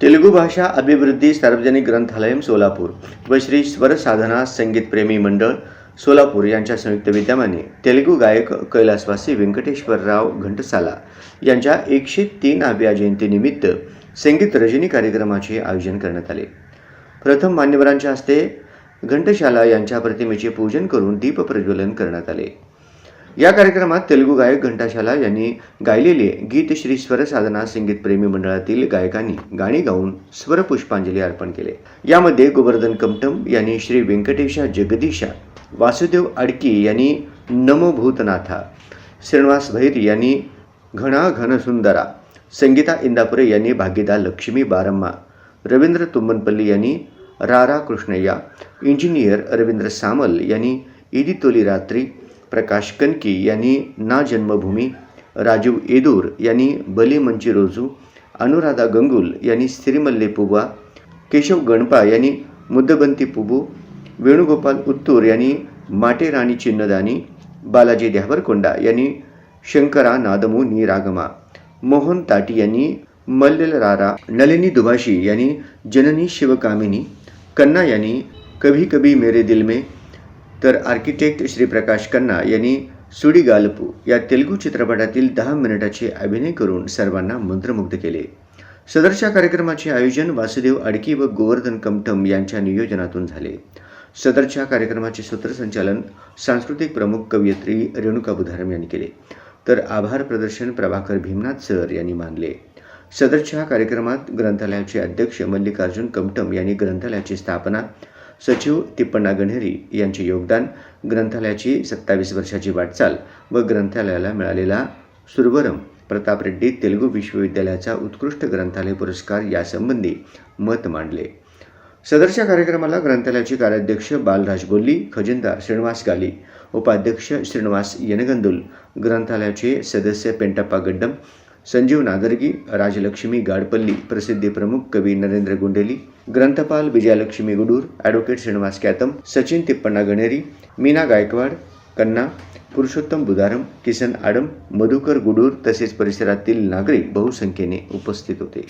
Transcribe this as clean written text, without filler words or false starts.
तेलुगू भाषा अभिवृद्धी सार्वजनिक ग्रंथालय सोलापूर व श्री स्वर साधना संगीत प्रेमी मंडळ सोलापूर यांच्या संयुक्त विद्यमाने तेलुगू गायक कैलासवासी व्यंकटेश्वरराव घंटसाला यांच्या 103व्या जयंतीनिमित्त संगीत रजनी कार्यक्रमाचे आयोजन करण्यात आले। प्रथम मान्यवरांच्या हस्ते घंटशाला यांच्या प्रतिमेचे पूजन करून दीप प्रज्वलन करण्यात आले। या कार्यक्रमात तेलुगू गायक घंटाशाला यांनी गायलेले गीत श्री स्वर साधना संगीत प्रेमी मंडळातील गायकांनी गाणी गाऊन स्वर पुष्पांजली अर्पण केले। यामध्ये गोवर्धन कमटम यांनी श्री व्यंकटेशा जगदीशा, वासुदेव अडकी यांनी नमो भूतनाथा, श्रीनिवास भैर यांनी घना घन सुंदरा, संगीता इंदापुरे यांनी भागीदा लक्ष्मी बारम्मा, रवींद्र तुम्मनपल्ली यांनी रारा कृष्णय्या, इंजिनियर रवींद्र सामल यांनी ईदी तोली रात्री, प्रकाश कनकी यांनी ना जन्मभूमी, राजीव येदूर यांनी बली मंची रोजू, अनुराधा गंगुल यांनी सिरिमल्ले पुबा, केशव गणपा यांनी मुद्दबंती पुबू, वेणुगोपाल उत्तूर यांनी माटे राणी चिन्नदानी, बालाजी द्यावरकोंडा यांनी शंकरा नादमू नी रागमा, मोहन ताटी यांनी मल्लेल रारा, नलिनी दुभाषी यांनी जननी शिवकामिनी, कन्ना यांनी कभी कभी मेरे दिल में, तर आर्किटेक्ट श्री प्रकाश कन्ना यांनी सुडीगालपू या तेलुगू चित्रपटातील 10 मिनिटाचे अभिनय करून सर्वांना मंत्रमुग्ध केले। सदरच्या कार्यक्रमाचे आयोजन वासुदेव अडकी व गोवर्धन कमठम यांच्या नियोजनातून झाले। सदरच्या कार्यक्रमाचे सूत्रसंचालन सांस्कृतिक प्रमुख कवयित्री रेणुका बुधारम यांनी केले, तर आभार प्रदर्शन प्रभाकर भीमनाथ सर यांनी मानले। सदरच्या कार्यक्रमात ग्रंथालयाचे अध्यक्ष मल्लिकार्जुन कमठम यांनी ग्रंथालयाची स्थापना, सचिव तिप्पण्णा गणेरी यांचे योगदान, ग्रंथालयाची 27 वर्षाची वाटचाल व ग्रंथालयाला मिळालेला सुरवरम प्रताप रेड्डी तेलुगू विश्वविद्यालयाचा उत्कृष्ट ग्रंथालय पुरस्कार यासंबंधी मत मांडले। सदरच्या कार्यक्रमाला ग्रंथालयाचे कार्याध्यक्ष बालराज गोल्ली, खजिनदार श्रीनिवास गाली, उपाध्यक्ष श्रीनिवास यनगंदुल, ग्रंथालयाचे सदस्य पेंटप्पा गड्डम, संजीव नागरगी, राजलक्ष्मी गाडपल्ली, प्रसिद्धी प्रमुख कवी नरेंद्र गुंडेली, ग्रंथपाल विजयलक्ष्मी गुडूर, ॲडव्होकेट श्रीनिवास कॅतम, सचिन तिप्पण्णा गणेरी, मीना गायकवाड, कन्ना, पुरुषोत्तम बुधारम, किसन आडम, मधुकर गुडूर तसेच परिसरातील नागरिक बहुसंख्येने उपस्थित होते।